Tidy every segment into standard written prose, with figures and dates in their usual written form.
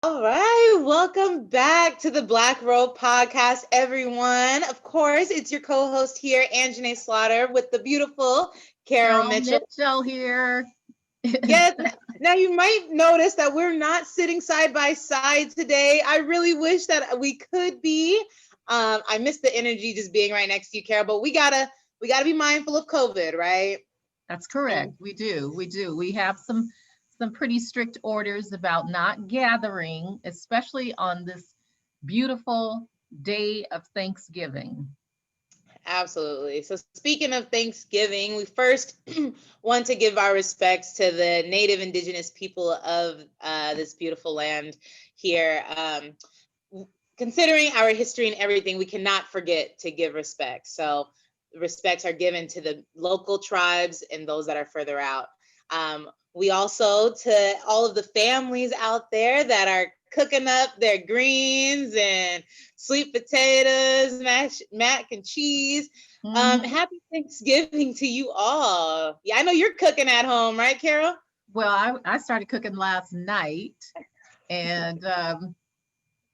All right, welcome back to the Black Robe podcast, everyone. Of course, it's your co-host here, Anzhane Slaughter, with the beautiful Carol Carol Mitchell. Mitchell here. Yes, now you might notice that we're not sitting side by side today. I really wish that we could be. I miss the energy just being right next to you, Carol, but we gotta be mindful of COVID, right? That's correct. We do. We do. We have some pretty strict orders about not gathering, especially on this beautiful day of Thanksgiving. Absolutely. So, speaking of Thanksgiving, we first want to give our respects to the native indigenous people of this beautiful land here. Considering our history and everything, we cannot forget to give respect. So, respects are given to the local tribes and those that are further out. We also, to all of the families out there that are cooking up their greens and sweet potatoes, mac and cheese. Mhm. Happy Thanksgiving to you all. Yeah, I know you're cooking at home, right, Carol? Well, I started cooking last night, and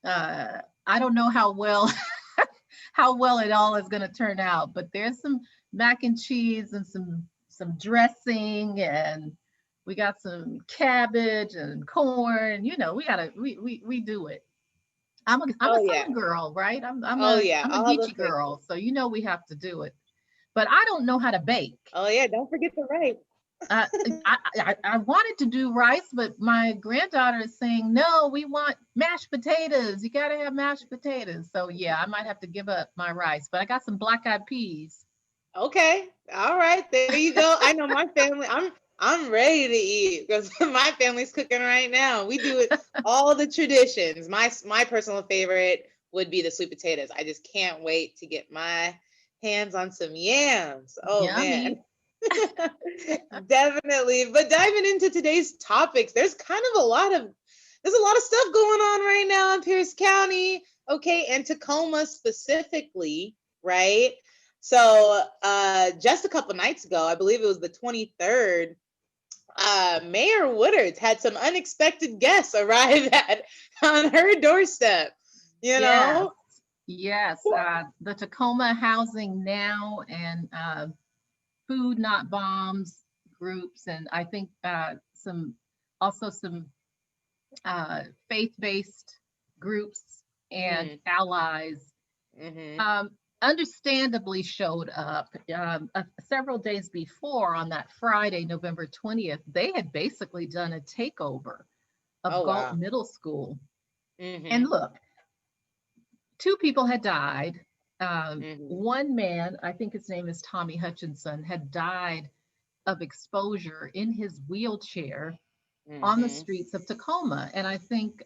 I don't know how well how well it all is going to turn out, but there's some mac and cheese and some dressing, and we got some cabbage and corn. We do it. I'm a Oh yeah. southern girl, right? Oh yeah. I'm a All the Geechee things. girl, so we have to do it. But I don't know how to bake. Oh yeah. Don't forget the rice. uh, I wanted to do rice, but my granddaughter is saying, no, we want mashed potatoes. You got to have mashed potatoes. So, yeah, I might have to give up my rice, but I got some black eyed peas. Okay. All right. There you go. I know my family. I'm ready to eat because my family's cooking right now. We do it all the traditions. My personal favorite would be the sweet potatoes. I just can't wait to get my hands on some yams. Oh man. Yummy. Definitely. But diving into today's topics, there's a lot of stuff going on right now in Pierce County, okay, and Tacoma specifically, right? So just a couple nights ago, I believe it was the 23rd, Mayor Woodards had some unexpected guests arrive at on her doorstep. You Yes. know? Yes. The Tacoma Housing Now and Food Not Bombs groups, and I think some faith-based groups and Mm, allies hmm. um, understandably showed up several days before. On that Friday, November 20th, they had basically done a takeover of Oh Galt wow. Middle School. And Hmm. look, two people had died. Hmm. One man, I think his name is Tommy Hutchinson, had died of exposure in his wheelchair on the Hmm. streets of Tacoma. And I think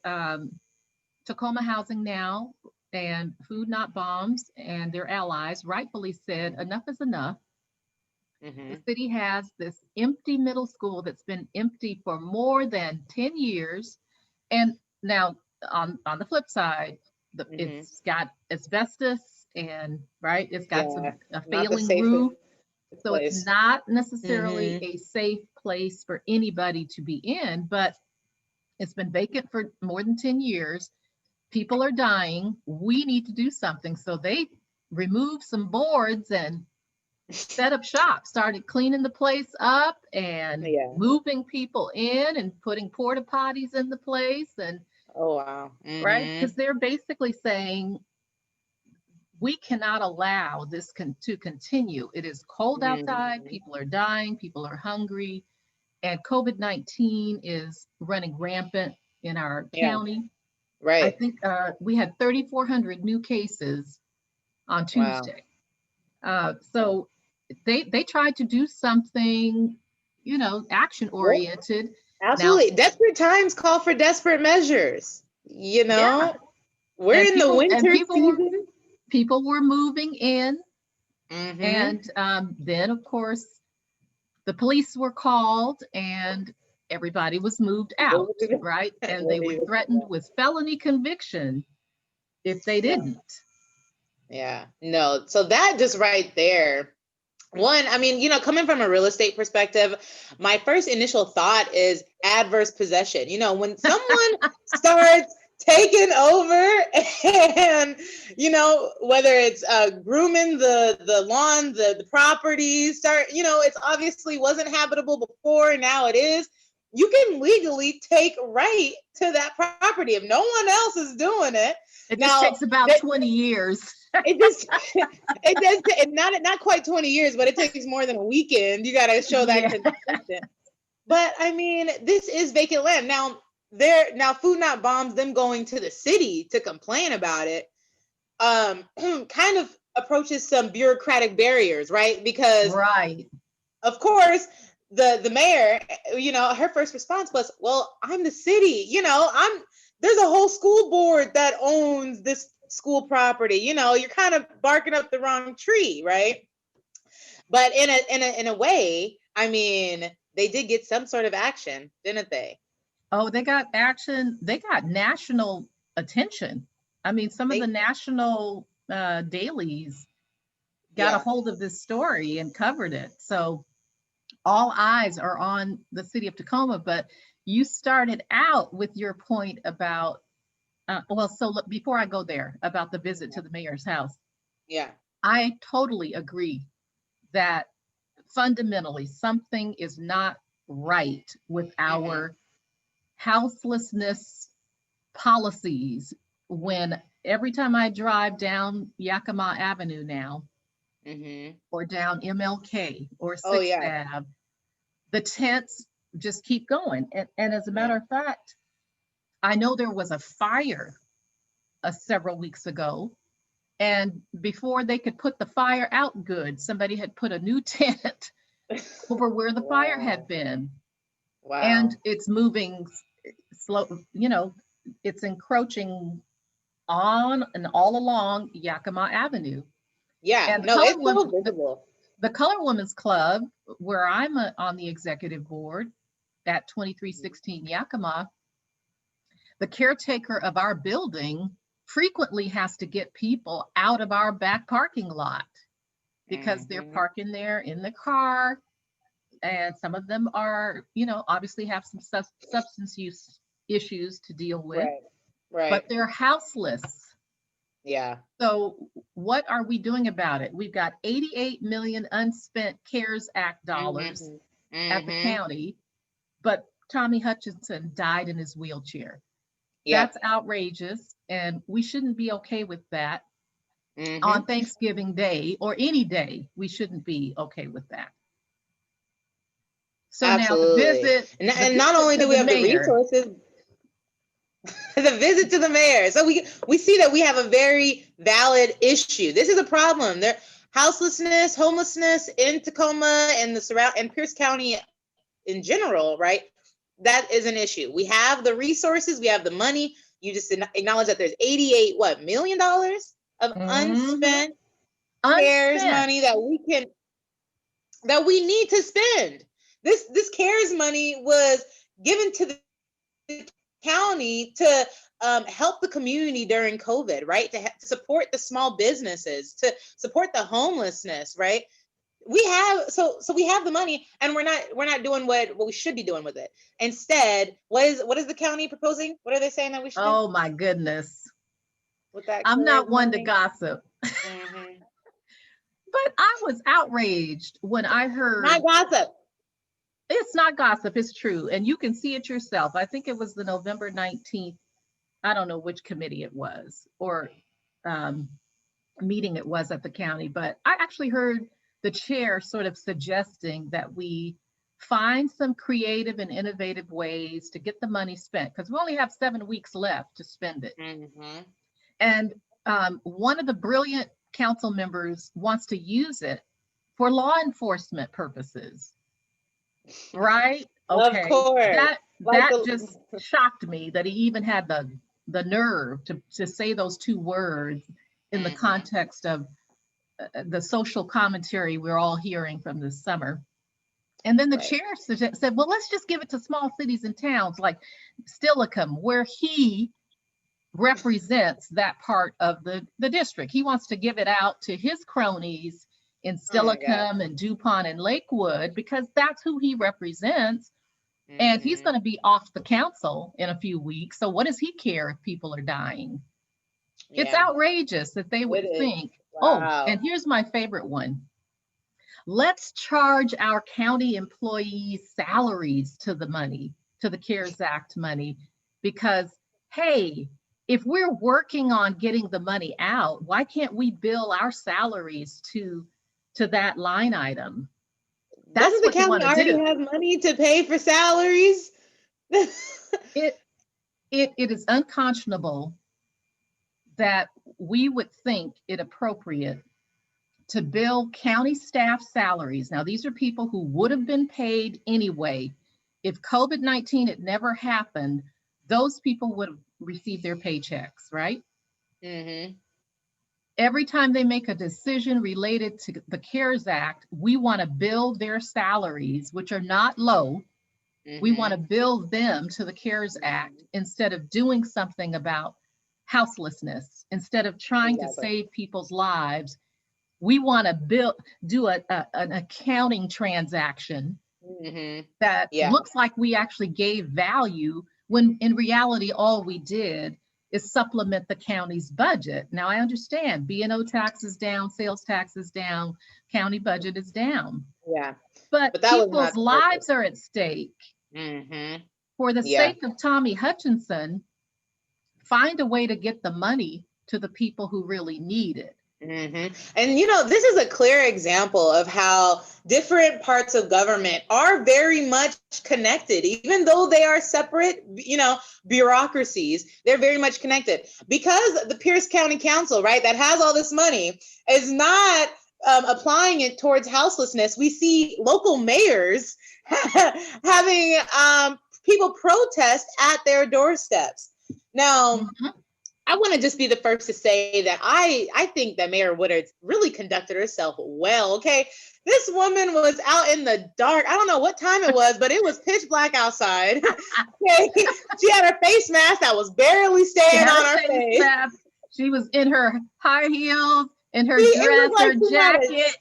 Tacoma Housing Now and Food Not Bombs and their allies rightfully said enough is enough. The Hmm. city has this empty middle school that's been empty for more than 10 years. And now, on the flip side, Hmm. it's got asbestos and, right, it's got Yeah. a Not the failing safest roof. So it's place. not necessarily Hmm. a safe place for anybody to be in, but it's been vacant for more than 10 years. People are dying. We need to do something. So they removed some boards and set up shop, started cleaning the place up and Yeah. moving people in and putting porta potties in the place. And Oh wow. right, Hmm. because they're basically saying we cannot allow this to continue. It is cold outside, Hmm. people are dying, people are hungry, and COVID-19 is running rampant in our Yeah. county. I Right. think we had 3,400 new cases on Wow. Tuesday. So they tried to do something, action Well, oriented. Now, absolutely. Desperate times call for desperate measures. You yeah, know, we're and in the winter season. people were moving in, Hmm. and then of course the police were called, and everybody was moved out, right? And they were threatened with felony conviction if they Yeah. didn't. Yeah. No. So that just right there. One, I mean, coming from a real estate perspective, my first initial thought is adverse possession. When someone starts taking over and, whether it's grooming the lawn, the properties, it's obviously wasn't habitable before, now it is. You can legally take right to that property if no one else is doing it. It just takes about 20 years. It does not quite 20 years, but it takes more than a weekend. You got to show that consistent. But I mean, this is vacant land. Now Food Not Bombs, them going to the city to complain about it, kind of approaches some bureaucratic barriers, right? Because of course, the mayor, her first response was, well, I'm the city, there's a whole school board that owns this school property. You're kind of barking up the wrong tree, right? But in a way, I mean, they did get some sort of action, didn't they? Oh, they got action. They got national attention. I mean, some of the national dailies got a hold of this story and covered it. So all eyes are on the city of Tacoma. But you started out with your point about, so look, before I go there, about the visit to the mayor's house. Yeah. I totally agree that fundamentally something is not right with our houselessness policies when every time I drive down Yakima Avenue now, or down MLK or 6th Ave, the tents just keep going. And as a matter of fact, I know there was a fire several weeks ago, and before they could put the fire out good, somebody had put a new tent over where the fire had been. Wow. And it's moving slow, it's encroaching on and all along Yakima Avenue. Yeah, and no, it's so visible. The Color Women's Club, where I'm on the executive board at 2316 Yakima, the caretaker of our building frequently has to get people out of our back parking lot because they're parking there in the car. And some of them are, obviously have some substance use issues to deal with, right. But they're houseless. Yeah. So what are we doing about it? We've got 88 million unspent CARES Act dollars at the county, but Tommy Hutchinson died in his wheelchair. That's outrageous, and we shouldn't be okay with that. On Thanksgiving Day or any day, we shouldn't be okay with that. So absolutely. Now the visit, and not only do we have the resources, the visit to the mayor. So we see that we have a very valid issue. This is a problem. There, houselessness, homelessness in Tacoma and and Pierce County in general, right? That is an issue. We have the resources, we have the money. You just acknowledge that there's $88 million of unspent CARES money that we need to spend. This CARES money was given to the county to help the community during COVID, right? To support the small businesses, to support the homelessness, right? We have so we have the money, and we're not doing what we should be doing with it. Instead, what is the county proposing? What are they saying that we should do? Oh my goodness. I'm not one to gossip. But I was outraged when I heard. Not gossip. It's not gossip, it's true. And you can see it yourself. I think it was the November 19th, I don't know which committee it was or meeting it was at the county, but I actually heard the chair sort of suggesting that we find some creative and innovative ways to get the money spent, because we only have 7 weeks left to spend it. And one of the brilliant council members wants to use it for law enforcement purposes. Right? Okay. Of course. That just shocked me that he even had the nerve to say those 2 words in the context of the social commentary we're all hearing from this summer. And then the chair said, well, let's just give it to small cities and towns like Steilacoom, where he represents that part of the district. He wants to give it out to his cronies in Oh my God. Steilacoom and DuPont and Lakewood, because that's who he represents. And he's Mm-hmm. going to be off the council in a few weeks. So what does he care if people are dying? It's Yeah, outrageous that they it would is. think, oh, Wow. and here's my favorite one. Let's charge our county employees salaries to the money, to the CARES Act money, because, hey, if we're working on getting the money out, why can't we bill our salaries to that line item? That's Doesn't the what you county want to already do. have money to pay for salaries? It it is unconscionable that we would think it appropriate to bill county staff salaries. Now, these are people who would have been paid anyway. If COVID-19 had never happened, those people would have received their paychecks, right? Mm-hmm. Every time they make a decision related to the CARES Act, we want to bill their salaries, which are not low. We want to Mm-hmm. bill them to the CARES Act instead of doing something about houselessness, instead of trying to Exactly. save people's lives. We want to do an accounting transaction Mm-hmm. that Yeah. looks like we actually gave value when in reality all we did is supplement the county's budget. Now I understand B&O tax is down, sales tax is down, county budget is down, Yeah. but But that was not people's the purpose. lives are at stake. Mm-hmm. For the Yeah. sake of Tommy Hutchinson, find a way to get the money to the people who really need it. Mm-hmm. And this is a clear example of how different parts of government are very much connected, even though they are separate, bureaucracies. They're very much connected because the Pierce County Council, right, that has all this money, is not applying it towards houselessness. We see local mayors having people protest at their doorsteps. Now, Mhm. I want to just be the first to say that I think that Mayor Woodard really conducted herself well. Okay, this woman was out in the dark. I don't know what time it was, but it was pitch black outside. Okay, she had her face mask that was barely She staying had on her her face face. mask. She was in her high heels, in her It dress, looked like her jacket.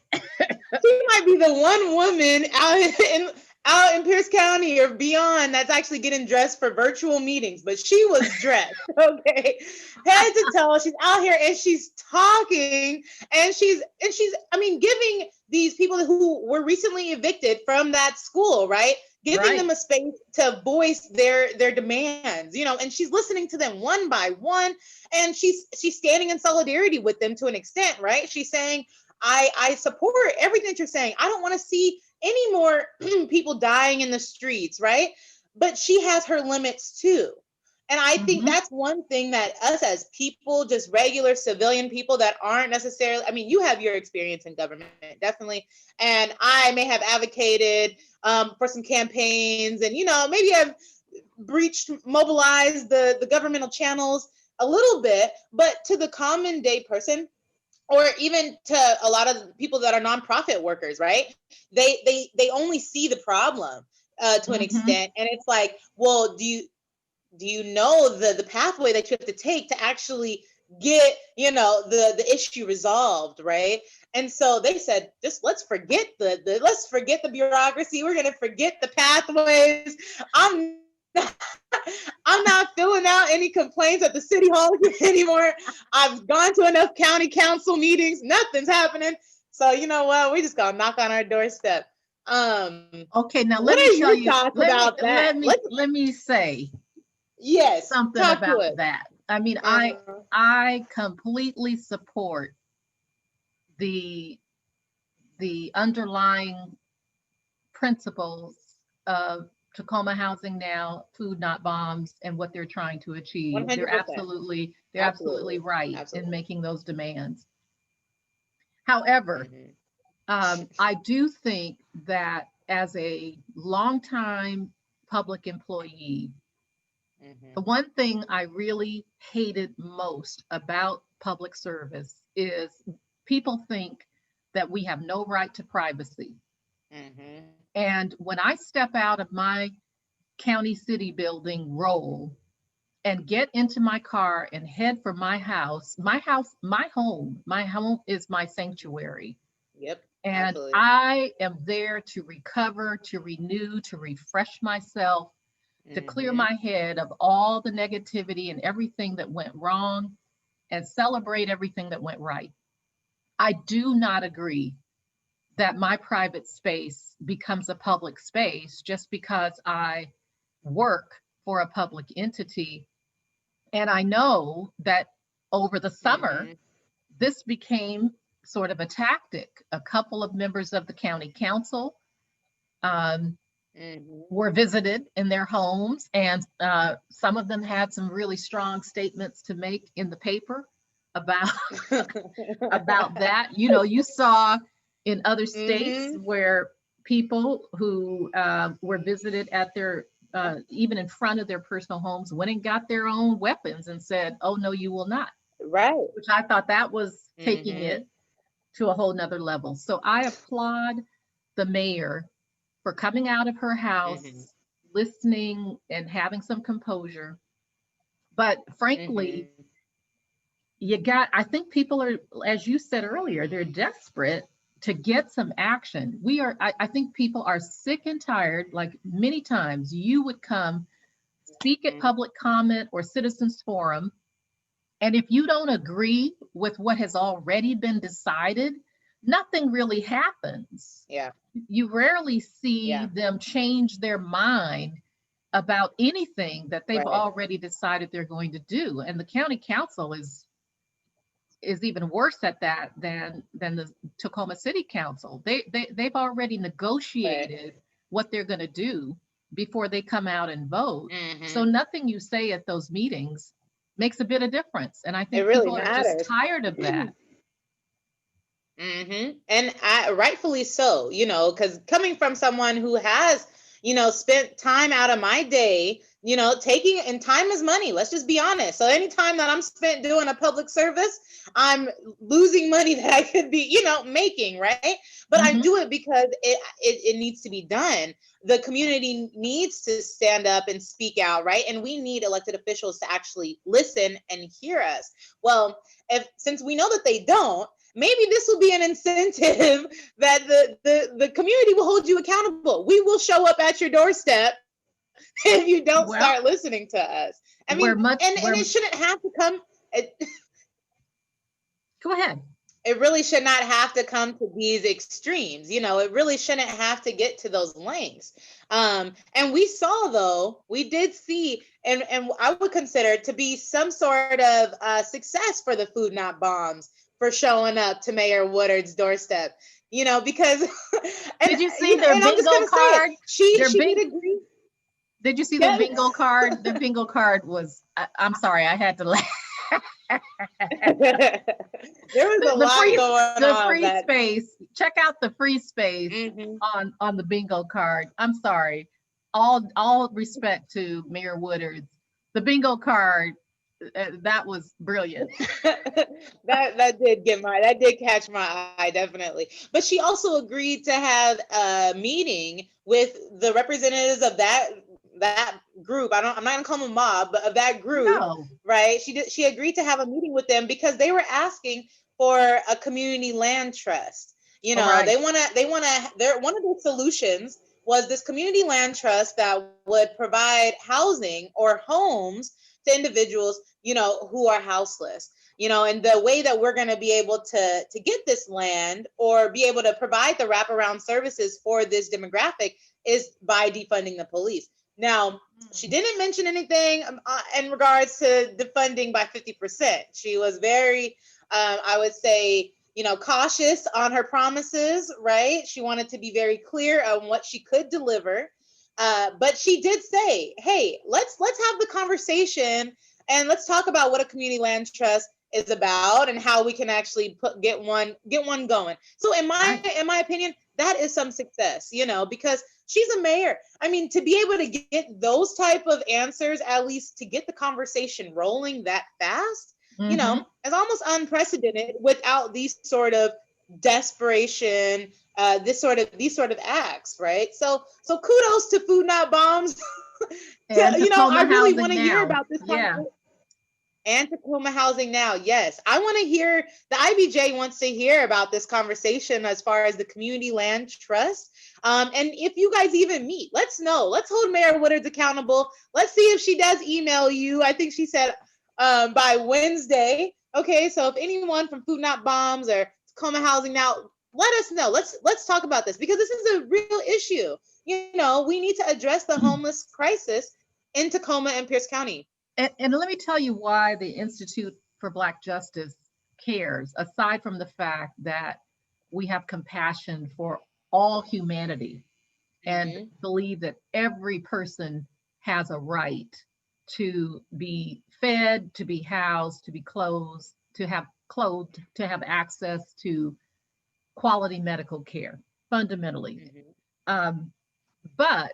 she might be the one woman out in Pierce County or beyond that's actually getting dressed for virtual meetings, but she was dressed, okay, head to toe. She's out here and she's talking, and she's I mean, giving these people who were recently evicted from that school, right? Giving Right. them a space to voice their demands, and she's listening to them one by one, and she's standing in solidarity with them to an extent, right? She's saying, I support everything that you're saying. I don't want to see any more people dying in the streets, right? But she has her limits too. And I think Mhm. that's one thing that us as people, just regular civilian people that aren't necessarily, I mean, you have your experience in government, definitely. And I may have advocated for some campaigns and, maybe I've mobilized the governmental channels a little bit, but to the common day person, or even to a lot of people that are nonprofit workers, right? They only see the problem to an Mhm. extent, and it's like, well, do you know the pathway that you have to take to actually get the issue resolved, right? And so they said, just let's forget the bureaucracy. We're gonna forget the pathways. I'm I'm not filling out any complaints at the city hall anymore. I've gone to enough county council meetings. Nothing's happening. So you know what? We just gotta knock on our doorstep. Okay, now What let are me tell your you, thoughts let me about that? let me Let's let me say Yes, something talk to about us. that. I mean, Uh-huh. I completely support the the underlying principles of Tacoma Housing Now, Food Not Bombs, and what they're trying to achieve. They're 100%. absolutely Absolutely. right in Absolutely. making those demands. However, Hmm. I do think that as a longtime public employee, the Hmm. one thing I really hated most about public service is people think that we have no right to privacy. Hmm. And when I step out of my county city building role and get into my car and head for my home is my sanctuary. Yep. And Absolutely. I am there to recover, to renew, to refresh myself, to clear Mm-hmm. my head of all the negativity and everything that went wrong and celebrate everything that went right. I do not agree that my private space becomes a public space just because I work for a public entity. And I know that over the summer, Mm-hmm. this became sort of a tactic. A couple of members of the county council um, Mm-hmm. were visited in their homes, and some of them had some really strong statements to make in the paper about about that. You know, you saw in other states Mm-hmm. where people who were visited at their even in front of their personal homes went and got their own weapons and said, "Oh no, you will not," Right. which I thought that was taking Mm-hmm. it to a whole nother level. So I applaud the mayor for coming out of her Mm-hmm. house, listening and having some composure. But frankly, Mm-hmm. I think people are, as you said earlier, they're desperate to get some action. I think people are sick and tired. Like many times, you would come speak at public comment or citizens forum, and if you don't agree with what has already been decided, nothing really happens. Yeah. You rarely see Yeah. them change their mind about anything that they've Right. already decided they're going to do. And the county council is even worse at that than the Tacoma City Council. They've already Right. negotiated what they're going to do before they come out and vote. So Mm-hmm. nothing you say at those meetings makes a bit of difference. And I It think really people are just matters. tired of that. And I rightfully so, because coming from someone who has, spent time out of my day, taking and time is money. Let's just be honest. So any time that I'm spent doing a public service, I'm losing money that I could be, making, right? But I Mhm. do it because it needs to be done. The community needs to stand up and speak out, right? And we need elected officials to actually listen and hear us. Well, if since we know that they don't, maybe this will be an incentive that the community will hold you accountable. We will show up at your doorstep if you don't Well, start listening to us. I we're mean, much and we're it shouldn't have to come. go ahead. It really should not have to come to these extremes. It really shouldn't have to get to those lengths. And we saw, though, we did see, and I would consider it to be some sort of success for the Food Not Bombs for showing up to Mayor Woodard's doorstep. Because, and Did you see their and I'm just bingo gonna say it. card? Their She bing did agree. Did you see their Yeah. bingo card? Their bingo card was I'm sorry, I had to laugh. There was a the lot free going the on free that. space. Check out the free space Mhm. on the bingo card. I'm sorry. All respect to Mayor Woodard's. The bingo card that was brilliant. That did catch my eye, definitely. But she also agreed to have a meeting with the representatives of that group. I'm not gonna call them a mob, but of that group, No. right? She agreed to have a meeting with them because they were asking for a community land trust. All right. They're one of the solutions was this community land trust that would provide housing or homes to individuals, who are houseless. And the way that we're going to be able to get this land or be able to provide the wraparound services for this demographic is by defunding the police. Now, she didn't mention anything in regards to defunding by 50%. She was very, I would say, cautious on her promises, right? She wanted to be very clear on what she could deliver. But she did say, "Hey, let's have the conversation and let's talk about what a community land trust is about and how we can actually get one going." So Right. in my opinion, that is some success, because she's a mayor. I mean, to be able to get those type of answers, at least to get the conversation rolling that fast, Mm-hmm. is almost unprecedented without these sort of desperation, these sort of acts, right? So kudos to Food Not Bombs. And I Tacoma really Housing want to hear Now. about this Yeah. conversation. And Tacoma Housing Now. Yes. I want to hear, the IBJ wants to hear about this conversation as far as the Community Land Trust. And if you guys even meet, let's know. Let's hold Mayor Woodards accountable. Let's see if she does email you. I think she said by Wednesday. Okay, so if anyone from Food Not Bombs or Tacoma Housing Now, let us know. Let's talk about this, because this is a real issue. You know, we need to address the homeless crisis in Tacoma and Pierce County. And let me tell you why the Institute for Black Justice cares, aside from the fact that we have compassion for all humanity and believe that every person has a right to be fed, to be housed, to be clothed, to have access to quality medical care, fundamentally. But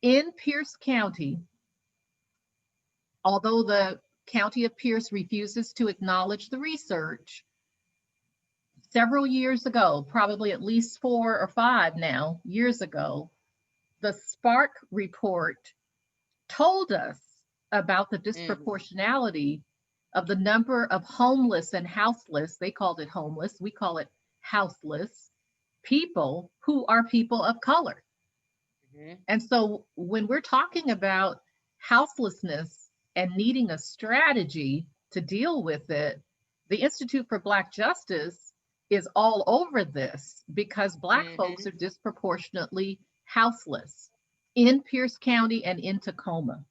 in Pierce County, although the County of Pierce refuses to acknowledge the research, several years ago, probably at least 4 or 5 now, years ago, the Spark report told us about the disproportionality of the number of homeless and houseless, they called it homeless, we call it houseless, people who are people of color. And so when we're talking about houselessness and needing a strategy to deal with it, the Institute for Black Justice is all over this, because Black folks are disproportionately houseless in Pierce County and in Tacoma.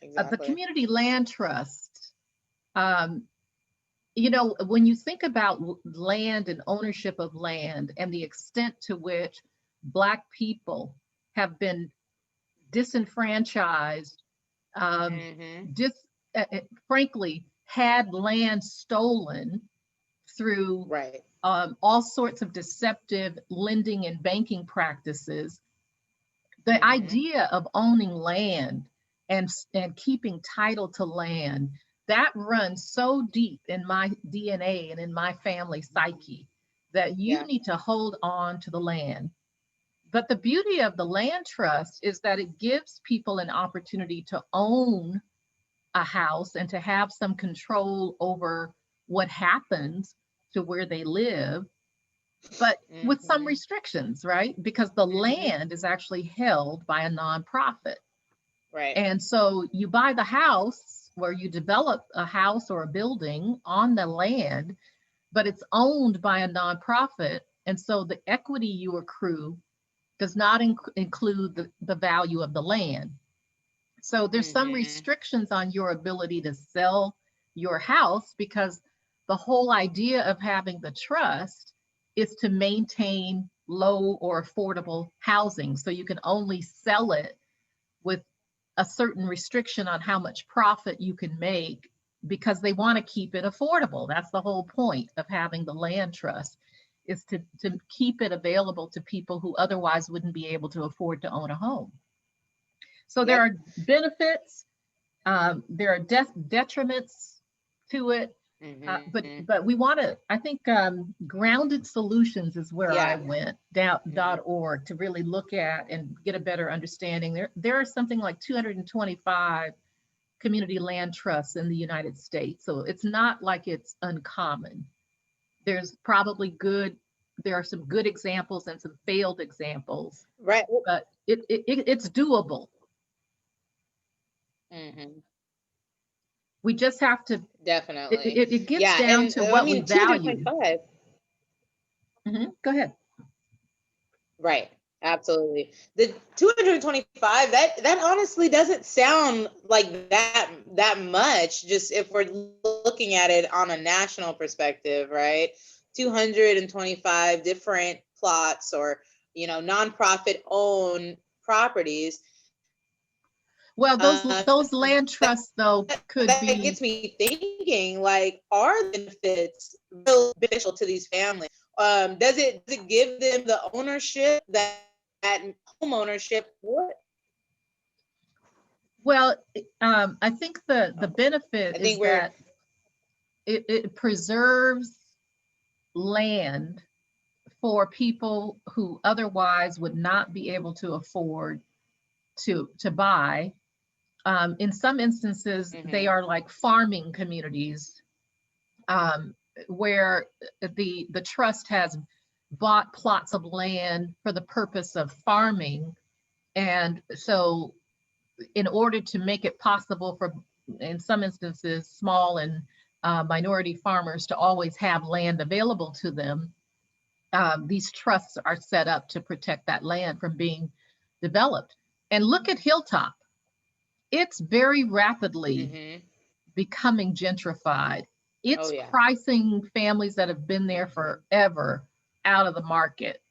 The Community Land Trust, you know, when you think about land and ownership of land and the extent to which Black people have been disenfranchised, frankly, had land stolen through all sorts of deceptive lending and banking practices. The idea of owning land and keeping title to land, that runs so deep in my DNA and in my family psyche that you need to hold on to the land. But the beauty of the land trust is that it gives people an opportunity to own a house and to have some control over what happens to where they live, but with some restrictions, right? Because the land is actually held by a nonprofit. Right. And so you buy the house, where you develop a house or a building on the land, but it's owned by a nonprofit. And so the equity you accrue does not include the value of the land. So there's some restrictions on your ability to sell your house, because the whole idea of having the trust is to maintain low or affordable housing. So you can only sell it with a certain restriction on how much profit you can make, because they want to keep it affordable. That's the whole point of having the land trust, is to keep it available to people who otherwise wouldn't be able to afford to own a home. So there are benefits, there are detriments to it, but we want to, I think Grounded Solutions is where I went, .org, to really look at and get a better understanding. There are something like 225 community land trusts in the United States. So it's not like it's uncommon. There's probably there are some good examples and some failed examples, right? But it's doable. We just have to definitely. It gets down to what we value. Go ahead. Right. Absolutely. The 225, that honestly doesn't sound like that much, just if we're looking at it on a national perspective, right? 225 different plots, or, you know, nonprofit owned properties. Well, those land trusts, though, could be. That gets me thinking, like, are the benefits real beneficial to these families? Does it give them the ownership that home ownership would? Well, I think the benefit is that it preserves land for people who otherwise would not be able to afford to buy, In some instances, they are like farming communities, where the trust has bought plots of land for the purpose of farming. And so in order to make it possible for, in some instances, small and minority farmers to always have land available to them, these trusts are set up to protect that land from being developed. And look at Hilltop. It's very rapidly becoming gentrified. Oh It's yeah. pricing families that have been there forever out of the market.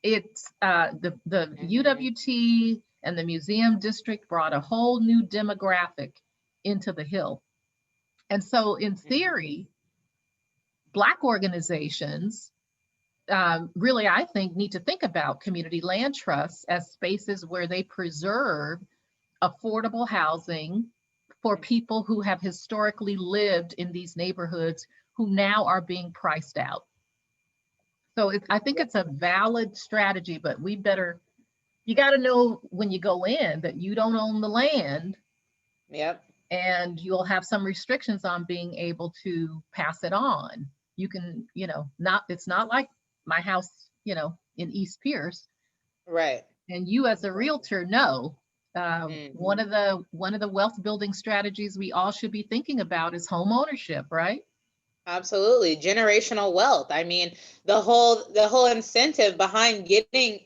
It's the UWT and the museum district brought a whole new demographic into the Hill. And so in theory, Black organizations really, I think, need to think about community land trusts as spaces where they preserve affordable housing for people who have historically lived in these neighborhoods who now are being priced out. So I think it's a valid strategy, but you got to know when you go in that you don't own the land. Yep. And you'll have some restrictions on being able to pass it on. You can, it's not like my house, in East Pierce. Right. And you as a realtor know, one of the wealth building strategies we all should be thinking about is home ownership, right? Absolutely. Generational wealth. I mean, the whole incentive behind getting,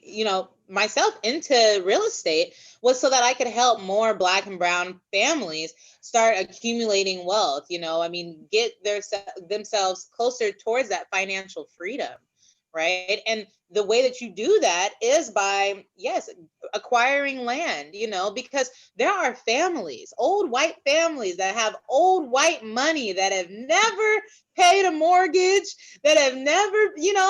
myself into real estate was so that I could help more Black and brown families start accumulating wealth, I mean, get themselves closer towards that financial freedom, right? And the way that you do that is by, yes, acquiring land, because there are families, old white families that have old white money that have never paid a mortgage, that have never,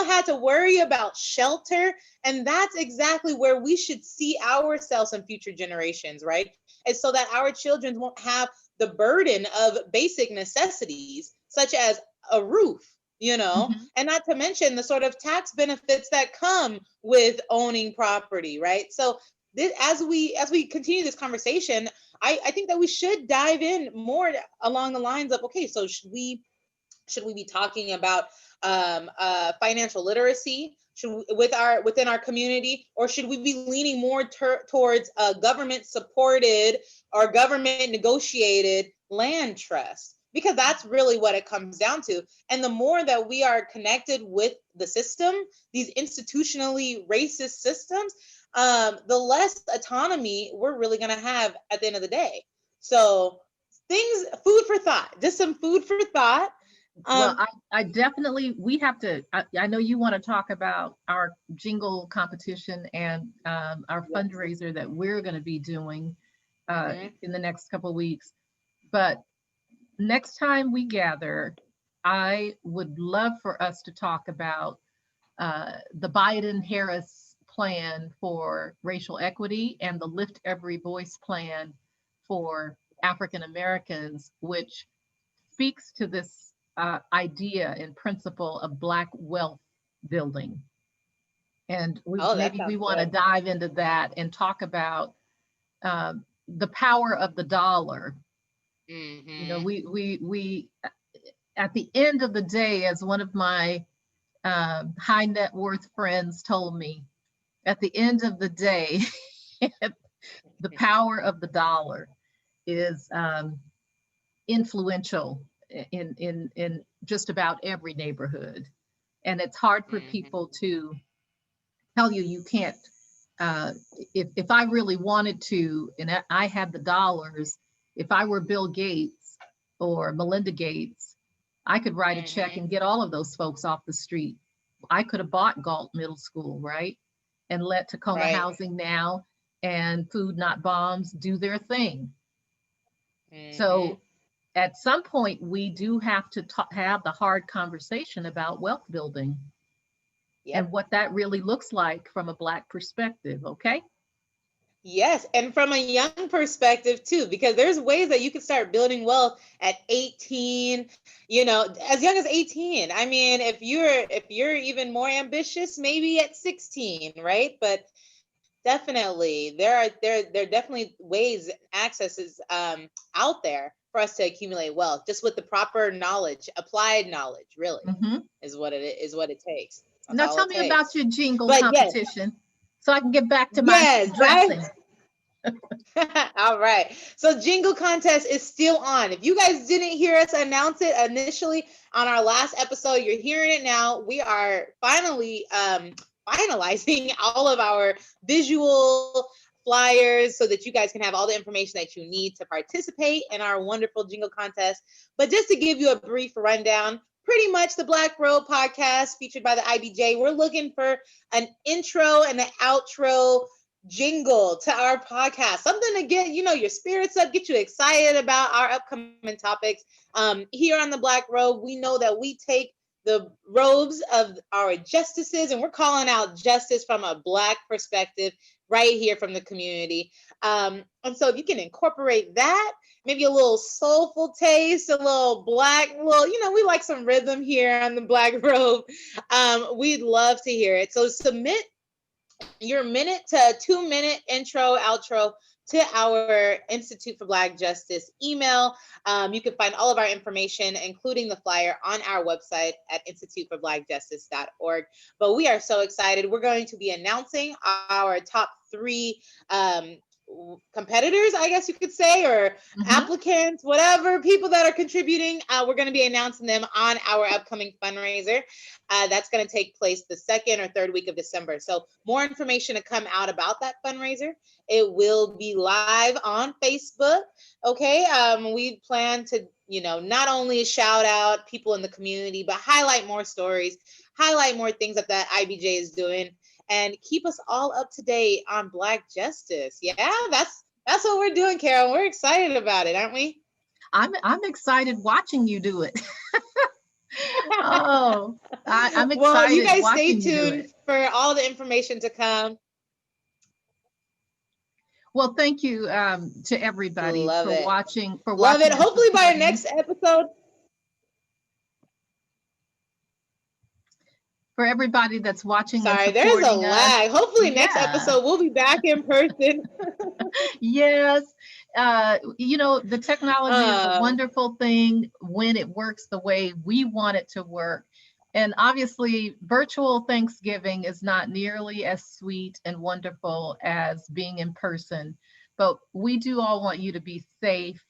had to worry about shelter. And that's exactly where we should see ourselves in future generations, right? And so that our children won't have the burden of basic necessities, such as a roof, and not to mention the sort of tax benefits that come with owning property, right? So as we continue this conversation, I think that we should dive in more along the lines of, okay, so should we be talking about financial literacy within our community, or should we be leaning more towards government supported or government negotiated land trust? Because that's really what it comes down to. And the more that we are connected with the system, these institutionally racist systems, the less autonomy we're really going to have at the end of the day. So food for thought, just some food for thought. Well, I definitely, we have to, I know you want to talk about our jingle competition and our fundraiser that we're going to be doing in the next couple of weeks. But next time we gather, I would love for us to talk about the Biden-Harris plan for racial equity and the Lift Every Voice plan for African Americans, which speaks to this idea and principle of Black wealth building. And maybe we want to dive into that and talk about the power of the dollar. We at the end of the day, as one of my high net worth friends told me, at the end of the day, the power of the dollar is influential in just about every neighborhood. And it's hard for people to tell you can't, if I really wanted to, and I had the dollars, if I were Bill Gates or Melinda Gates, I could write a check and get all of those folks off the street. I could have bought Galt Middle School, right? And let Tacoma Housing Now and Food Not Bombs do their thing. So at some point, we do have to have the hard conversation about wealth building and what that really looks like from a Black perspective, okay? Yes, and from a young perspective too, because there's ways that you can start building wealth at 18, as young as 18. I mean, if you're even more ambitious, maybe at 16, right? But Definitely. There are definitely ways, accesses out there for us to accumulate wealth, just with the proper knowledge, applied knowledge, really, Hmm. is what it takes. That's Now all tell it me about takes. your jingle But yes, competition so I can get back to my yes, dressing. all right. So Jingle Contest is still on. If you guys didn't hear us announce it initially on our last episode, you're hearing it now. We are finally finalizing all of our visual flyers so that you guys can have all the information that you need to participate in our wonderful Jingle Contest. But just to give you a brief rundown, pretty much the Black Robe podcast featured by the IBJ, we're looking for an intro and an outro jingle to our podcast, something to get your spirits up, get you excited about our upcoming topics. Here on the Black Robe, we know that we take the robes of our justices and we're calling out justice from a Black perspective right here from the community. And so if you can incorporate that, maybe a little soulful taste, a little Black, we like some rhythm here on the Black Robe. We'd love to hear it. So submit your minute to 2 minute intro, outro to our Institute for Black Justice email. You can find all of our information, including the flyer, on our website at instituteforblackjustice.org. But we are so excited. We're going to be announcing our top three competitors, I guess you could say, or applicants, whatever, people that are contributing. We're going to be announcing them on our upcoming fundraiser. That's going to take place the second or third week of December. So more information to come out about that fundraiser. It will be live on Facebook. Okay. We plan to, not only shout out people in the community, but highlight more stories, highlight more things that IBJ is doing, and keep us all up to date on Black justice. Yeah, that's what we're doing, Carol. We're excited about it, aren't we? I'm excited watching you do it. Oh, I'm Well, you excited guys stay watching you do tuned it. for all the information to come. Well, thank you to everybody Love for it. watching, Love it. and Hopefully by our supporting. next episode. For everybody that's watching and Sorry, there's a supporting us. lag. Hopefully next Yeah. episode we'll be back in person. Yes. The technology is a uh, wonderful thing when it works the way we want it to work. And obviously, virtual Thanksgiving is not nearly as sweet and wonderful as being in person. But we do all want you to be safe.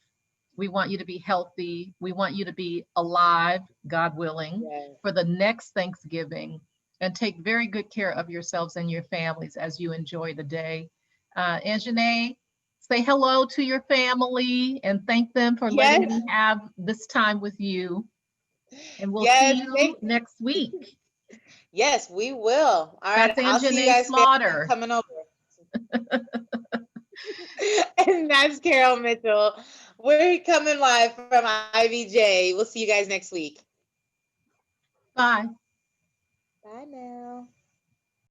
We want you to be healthy. We want you to be alive, God willing, yeah. for the next Thanksgiving. And take very good care of yourselves and your families as you enjoy the day. Anjanae, say hello to your family and thank them for letting Yes. me have this time with you. And we'll see Yes. you next week. Yes, we will. All right. That's I'll see you Anjanae guys Slaughter. coming over. And that's Carol Mitchell. We're coming live from IVJ. We'll see you guys next week. Bye. Bye now.